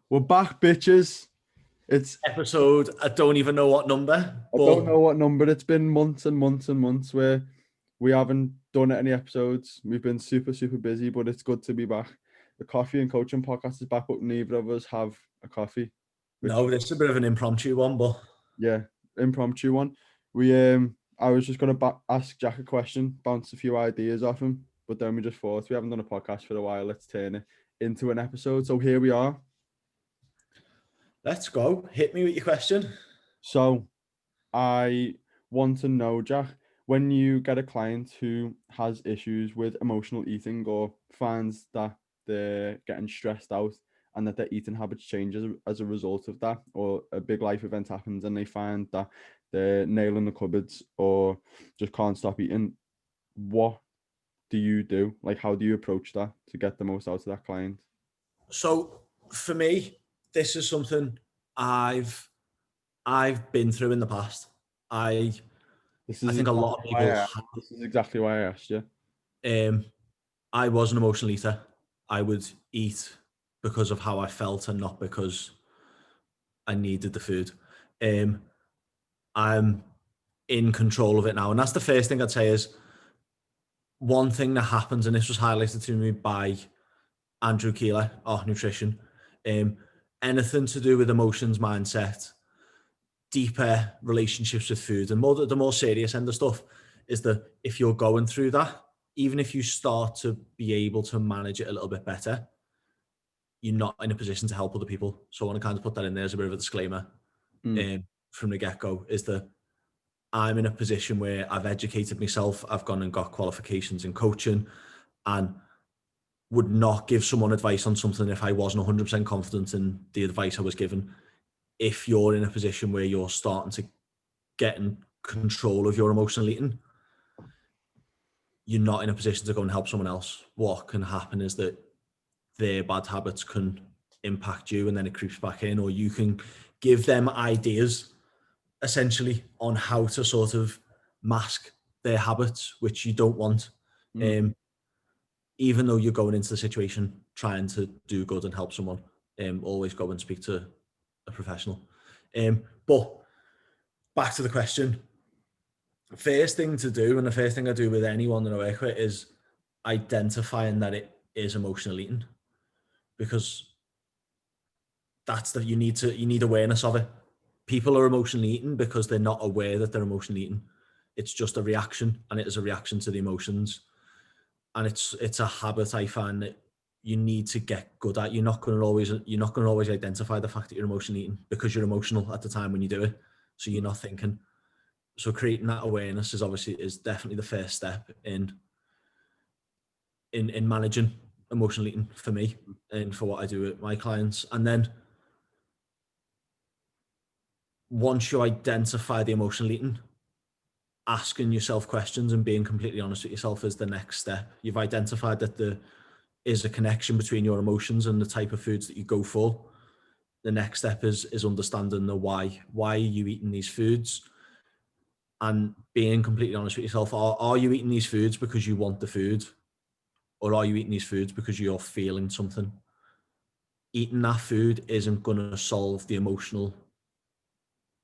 We're back, bitches. It's Episode, I don't even know what number, I don't but know what number. It's been months and months and months where we haven't done any episodes. We've been super, super busy, but it's good to be back. The Coffee and Coaching podcast is back, but neither of us have a coffee, which no, this is a bit of an impromptu one, but yeah, impromptu one. We I was just gonna ask Jack a question, bounce a few ideas off him, but then we just thought we haven't done a podcast for a while. Let's turn it into an episode. So here we are. let's go. Hit me with your question. So I want to know, Jack, when you get a client who has issues with emotional eating or finds that they're getting stressed out and that their eating habits change as a result of that, or a big life event happens and they find that they're nailing the cupboards or just can't stop eating, what do you do? Like, how do you approach that to get the most out of that client? So for me, this is something I've I've been through in the past. I This I is think a lot exactly of why people this is exactly why I asked you. I was an emotional eater. I would eat because of how I felt and not because I needed the food. Um, I'm in control of it now, and that's the first thing I'd say is one thing that happens, and this was highlighted to me by Andrew Keeler, our nutrition. Um, Anything to do with emotions, mindset, deeper relationships with food, and the more serious end of stuff is that if you're going through that, even if you start to be able to manage it a little bit better, you're not in a position to help other people. So I want to kind of put that in there as a bit of a disclaimer Mm, from the get-go, is that I'm in a position where I've educated myself, I've gone and got qualifications in coaching, and would not give someone advice on something if I wasn't 100% confident in the advice I was given. If you're in a position where you're starting to get in control of your emotional eating, you're not in a position to go and help someone else. What can happen is that their bad habits can impact you and then it creeps back in, or you can give them ideas essentially on how to sort of mask their habits, which you don't want. mm. Um, Even though you're going into the situation trying to do good and help someone, always go and speak to a professional. But back to the question, first thing to do, and the first thing I do with anyone that I work with is identifying that it is emotional eating, because you need awareness of it. People are emotionally eating because they're not aware that they're emotionally eating. It's just a reaction, and it is a reaction to the emotions. And it's a habit I find that you need to get good at. You're not going to always identify the fact that you're emotionally eating because you're emotional at the time when you do it. So you're not thinking. So creating that awareness is definitely the first step in managing emotional eating for me and for what I do with my clients. And then once you identify the emotional eating, asking yourself questions and being completely honest with yourself is the next step. You've identified that there is a connection between your emotions and the type of foods that you go for. The next step is understanding the why. Why are you eating these foods? And being completely honest with yourself. Are you eating these foods because you want the food? Or are you eating these foods because you're feeling something? Eating that food isn't going to solve the emotional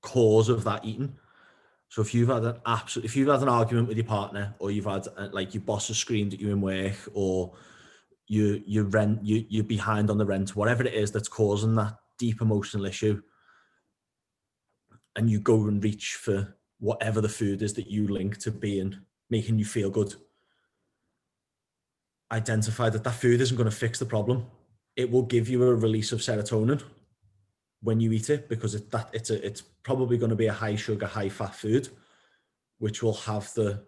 cause of that eating. So if you've had if you've had an argument with your partner, or you've had like your boss has screamed at you in work, or you're behind on the rent, whatever it is that's causing that deep emotional issue, and you go and reach for whatever the food is that you link to being making you feel good, identify that that food isn't going to fix the problem. It will give you a release of serotonin when you eat it, because it's probably going to be a high sugar, high fat food, which will have the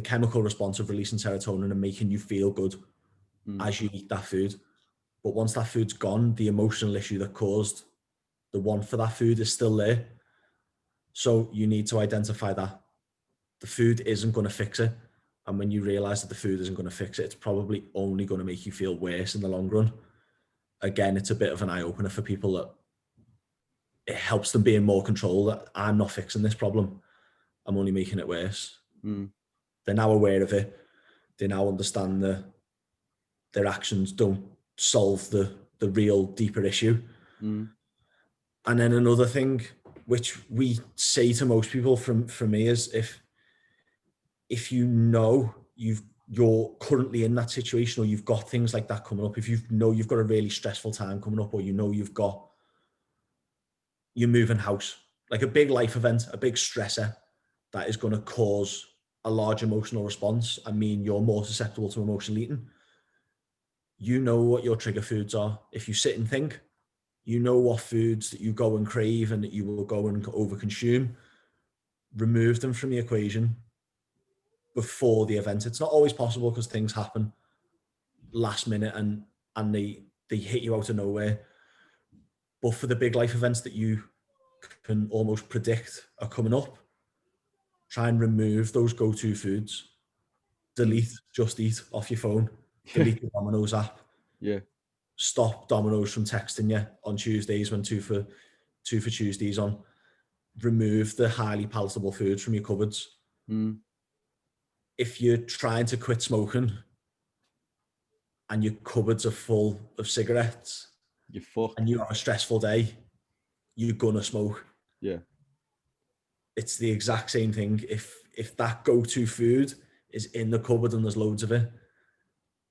chemical response of releasing serotonin and making you feel good Mm. as you eat that food. But once that food's gone, the emotional issue that caused the want for that food is still there. So you need to identify that the food isn't going to fix it. And when you realize that the food isn't going to fix it, it's probably only going to make you feel worse in the long run. Again, it's a bit of an eye opener for people that it helps them be in more control, that I'm not fixing this problem. I'm only making it worse. Mm. They're now aware of it. They now understand that their actions don't solve the real deeper issue. Mm. And then another thing which we say to most people for me is if you know you're currently in that situation, or you've got things like that coming up, if you know you've got a really stressful time coming up, or you know you're moving house, like a big life event, a big stressor that is going to cause a large emotional response, I mean, you're more susceptible to emotional eating. You know what your trigger foods are. If you sit and think, you know what foods that you go and crave and that you will go and overconsume. Remove them from the equation before the event. It's not always possible because things happen last minute and they hit you out of nowhere. But for the big life events that you can almost predict are coming up, try and remove those go-to foods. Delete Just Eat off your phone. Delete the Domino's app. Yeah. Stop Domino's from texting you on Tuesdays when two for Tuesdays on. Remove the highly palatable foods from your cupboards. Mm. If you're trying to quit smoking and your cupboards are full of cigarettes You're fucked. and you have a stressful day, you're gonna smoke. Yeah. It's the exact same thing. If that go-to food is in the cupboard and there's loads of it,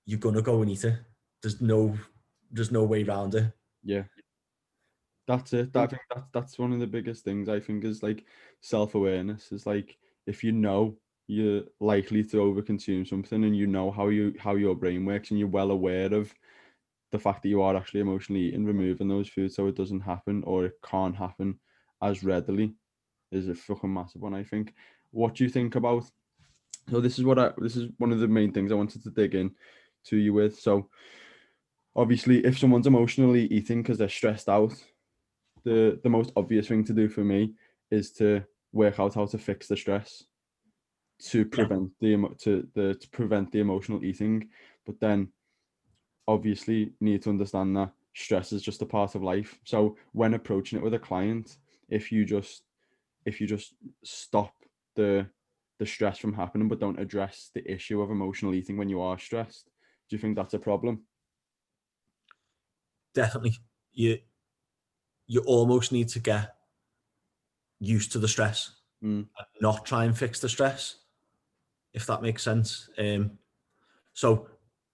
you're gonna go and eat it. There's no way around it. Yeah. That's it. I think that's one of the biggest things, I think, is like self-awareness. Is like, if you know you're likely to overconsume something, and you know how your brain works, and you're well aware of the fact that you are actually emotionally eating, removing those foods so it doesn't happen, or it can't happen as readily, is a fucking massive one, I think. What do you think about? So this is one of the main things I wanted to dig in to you with. So obviously, if someone's emotionally eating because they're stressed out, the most obvious thing to do for me is to work out how to fix the stress, to prevent to prevent the emotional eating. But then obviously you need to understand that stress is just a part of life. So when approaching it with a client, if you just stop the stress from happening but don't address the issue of emotional eating when you are stressed, do you think that's a problem? Definitely. You almost need to get used to the stress, Mm. not try and fix the stress, if that makes sense. So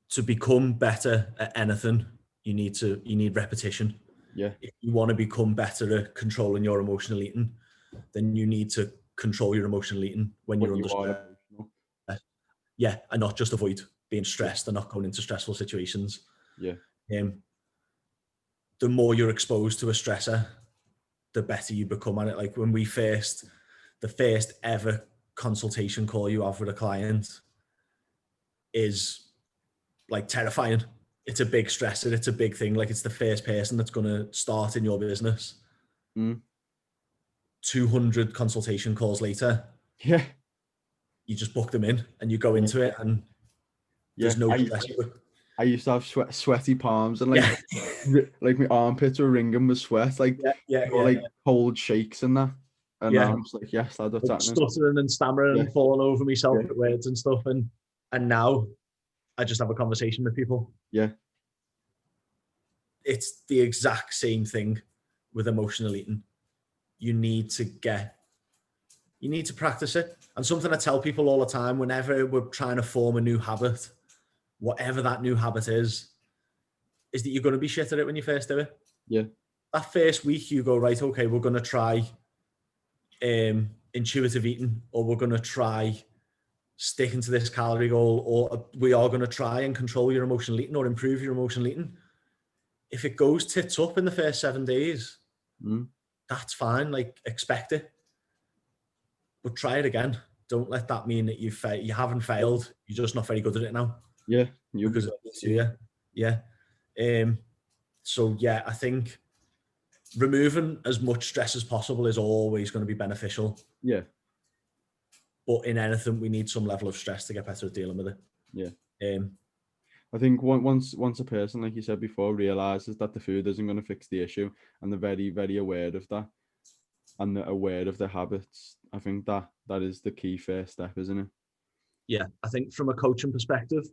to become better at anything, you need repetition. Yeah. If you want to become better at controlling your emotional eating, then you need to control your emotional eating when you're When under you are stress. emotional. Yeah, and not just avoid being Yeah. stressed and not going into stressful situations. Yeah. The more you're exposed to a stressor, the better you become at it. Like when the first ever consultation call you have with a client is like terrifying. It's a big stressor. It's a big thing. Like it's the first person that's going to start in your business. Mm. 200 consultation calls later, Yeah. you just book them in and you go into it and Yeah. there's no stress. I used to have sweaty palms, and like Yeah, like my armpits were ringing with sweat, like yeah. cold shakes and that. And Yeah. now I'm just like, yes, lad, what's Like happening? stuttering and stammering Yeah. and falling over myself Yeah. at words and stuff. And now I just have a conversation with people. Yeah. It's the exact same thing with emotional eating. You need to practice it. And something I tell people all the time, whenever we're trying to form a new habit, whatever that new habit is that you're going to be shit at it when you first do it. Yeah. That first week you go, right, okay, we're going to try intuitive eating, or we're going to try sticking to this calorie goal, or we are going to try and control your emotional eating or improve your emotional eating. If it goes tits up in the first 7 days, Mm. that's fine. Like, expect it, but try it again. Don't let that mean that you haven't failed. You're just not very good at it now. Yeah. You'll be Because glad it's to see it. yeah. So yeah, I think removing as much stress as possible is always going to be beneficial. Yeah. But in anything, we need some level of stress to get better at dealing with it. Yeah. I think once a person, like you said before, realizes that the food isn't going to fix the issue, and they're very, very aware of that, and they're aware of their habits, I think that is the key first step, isn't it? Yeah, I think from a coaching perspective,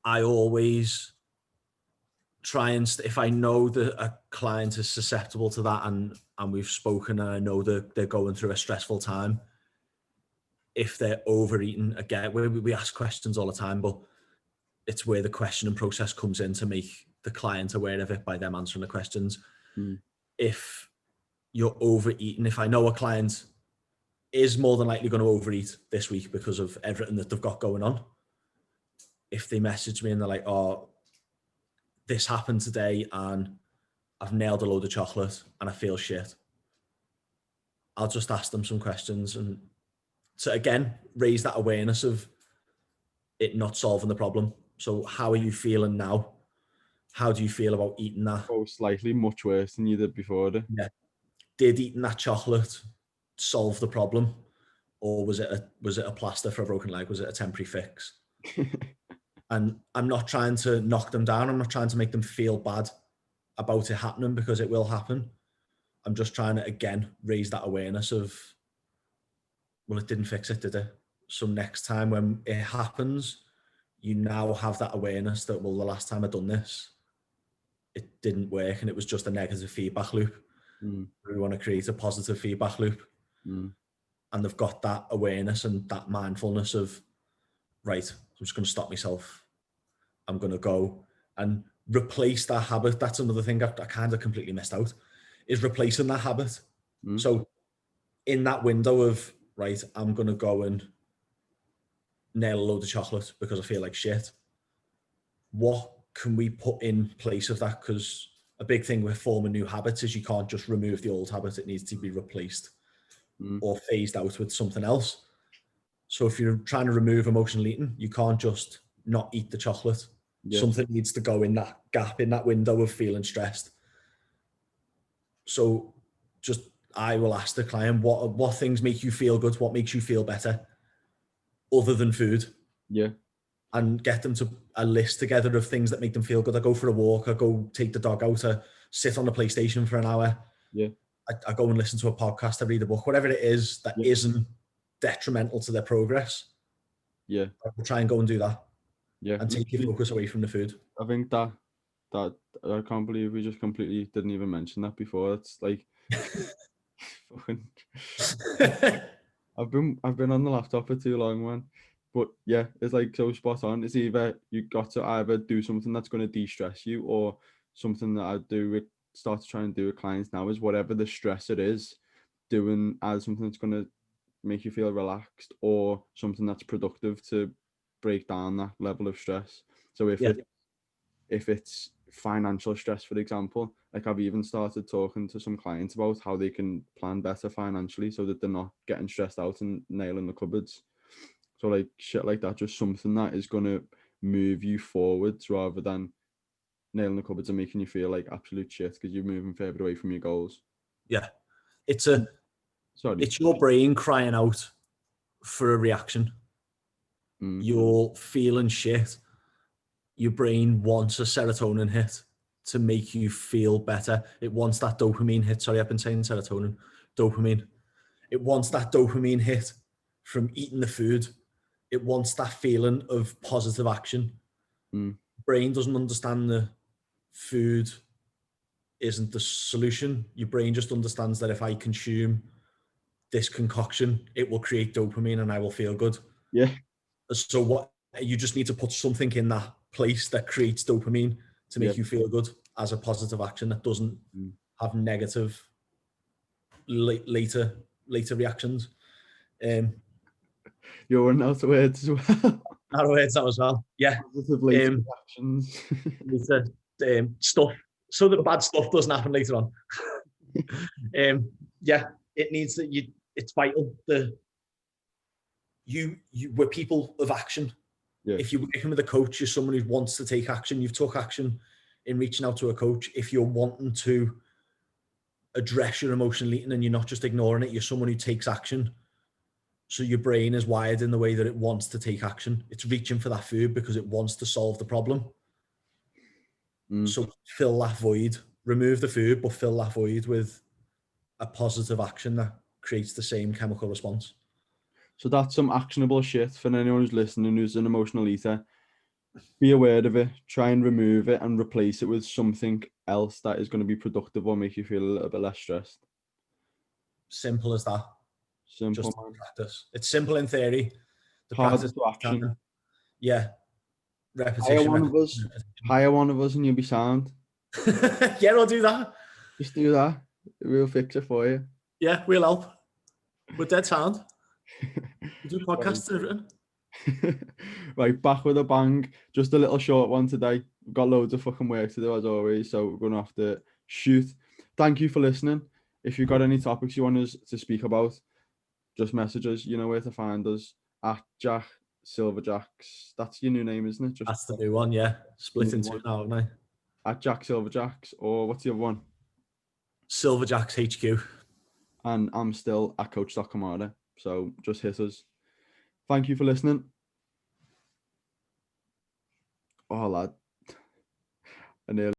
I always if I know that a client is susceptible to that and we've spoken and I know that they're going through a stressful time, if they're overeating, again, we ask questions all the time, but it's where the questioning process comes in to make the client aware of it by them answering the questions. If you're overeating, if I know a client is more than likely going to overeat this week because of everything that they've got going on, if they message me and they're like, oh, this happened today and I've nailed a load of chocolate and I feel shit, I'll just ask them some questions and to, again, raise that awareness of it not solving the problem. So how are you feeling now? How do you feel about eating that? Oh, slightly much worse than you did before. Yeah. Did eating that chocolate solve the problem? Or was it a plaster for a broken leg? Was it a temporary fix? And I'm not trying to knock them down. I'm not trying to make them feel bad about it happening, because it will happen. I'm just trying to, again, raise that awareness of, well, it didn't fix it, did it? So next time when it happens, you now have that awareness that, well, the last time I done this, it didn't work and it was just a negative feedback loop. We want to create a positive feedback loop. And they've got that awareness and that mindfulness of, right, I'm just going to stop myself. I'm going to go and replace that habit. That's another thing I kind of completely missed out, is replacing that habit. So in that window of, right, I'm going to go and nail a load of chocolate because I feel like shit, what can we put in place of that? Because a big thing with forming new habits is you can't just remove the old habit. It needs to be replaced or phased out with something else. So if you're trying to remove emotional eating, you can't just not eat the chocolate. Something needs to go in that gap, in that window of feeling stressed. So just, I will ask the client, what things make you feel good? What makes you feel better other than food? And get them to a list together of things that make them feel good. I go for a walk, I go take the dog out, I sit on the PlayStation for an hour. I go and listen to a podcast, I read a book, whatever it is that isn't detrimental to their progress. I will try and go and do that. And take your focus away from the food. I think that I can't believe we just completely didn't even mention that before. It's like fucking I've been on the laptop for too long, man. But yeah, it's like so spot on. It's either you got to either do something that's going to de-stress you, or something that I start to try and do with clients now is whatever the stress it is, doing either something that's going to make you feel relaxed or something that's productive to break down that level of stress. So if it's financial stress, for example, like I've even started talking to some clients about how they can plan better financially so that they're not getting stressed out and nailing the cupboards. So like shit like that, just something that is going to move you forwards rather than nailing the cupboards and making you feel like absolute shit because you're moving further away from your goals. It's your brain crying out for a reaction. You're feeling shit. Your brain wants a serotonin hit to make you feel better. It wants that dopamine hit. Sorry, I've been saying serotonin. Dopamine. It wants that dopamine hit from eating the food. It wants that feeling of positive action. Brain doesn't understand the food isn't the solution. Your brain just understands that if I consume this concoction, it will create dopamine and I will feel good. So what you just need to put something in that place that creates dopamine to make you feel good as a positive action that doesn't have negative later reactions. You're running out of words as well. Out of words as well. Yeah. Positive later reactions. Stuff. So that bad stuff doesn't happen later on. It needs that it's vital that we're people of action. If you're working with a coach, you're someone who wants to take action. You've took action in reaching out to a coach. If you're wanting to address your emotional eating and you're not just ignoring it, you're someone who takes action. So your brain is wired in the way that it wants to take action. It's reaching for that food because it wants to solve the problem. So fill that void, remove the food, but fill that void with a positive action that creates the same chemical response. So that's some actionable shit for anyone who's listening who's an emotional eater. be aware of it, try and remove it and replace it with something else that is going to be productive or make you feel a little bit less stressed. Simple as that. Simple, Just man. practice. It's simple in theory. The Hard practice, to action. yeah, Hire repetition. one of us. Hire one of us, and you'll be sound. Yeah, I'll do that. Just do that. We'll fix it for you. Yeah, we'll help. We're dead sound. We do podcasts and everything. Right, back with a bang. Just a little short one today. We've got loads of fucking work to do as always, so we're gonna have to shoot. Thank you for listening. If you've got any topics you want us to speak about, just message us. You know where to find us at Jack Silverjacks. That's your new name, isn't it? Just That's the new one, yeah. Split New into one. now, haven't I? at Jack Silverjacks, or what's the other one? Silverjacks HQ. And I'm still at Coach.Kamada. So just hit us. Thank you for listening. Oh, lad. I nearly